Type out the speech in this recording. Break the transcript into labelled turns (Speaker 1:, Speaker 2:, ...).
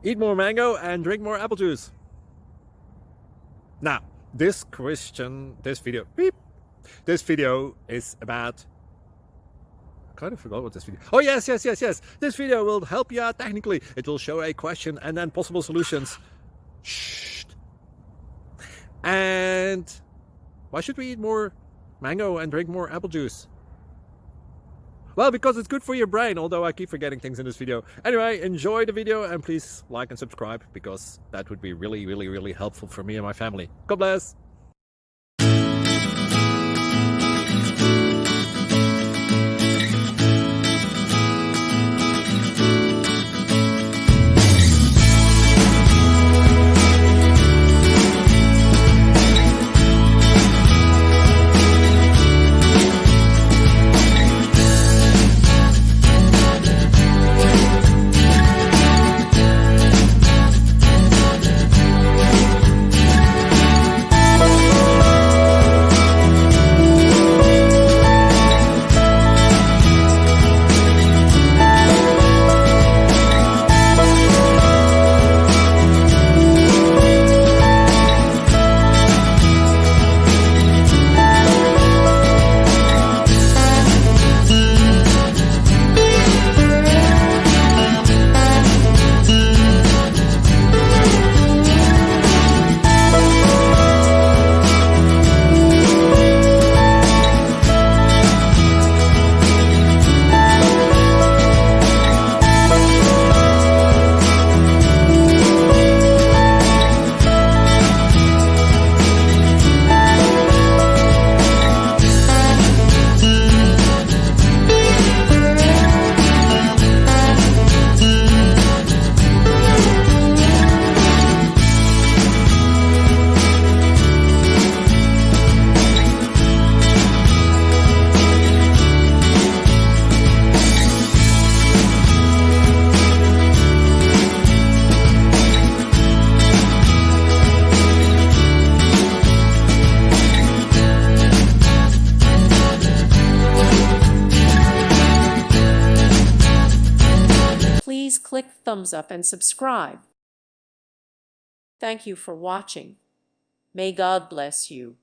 Speaker 1: Eat more mango and drink more apple juice. Now, this video is about, I kind of forgot what this video. Oh, yes. This video will help you out technically. It will show a question and then possible solutions. Shh. And why should we eat more mango and drink more apple juice? Well, because it's good for your brain, although I keep forgetting things in this video. Anyway, enjoy the video and please like and subscribe, because that would be really helpful for me and my family. God bless!
Speaker 2: Please click thumbs up and subscribe. Thank you for watching. May God bless you.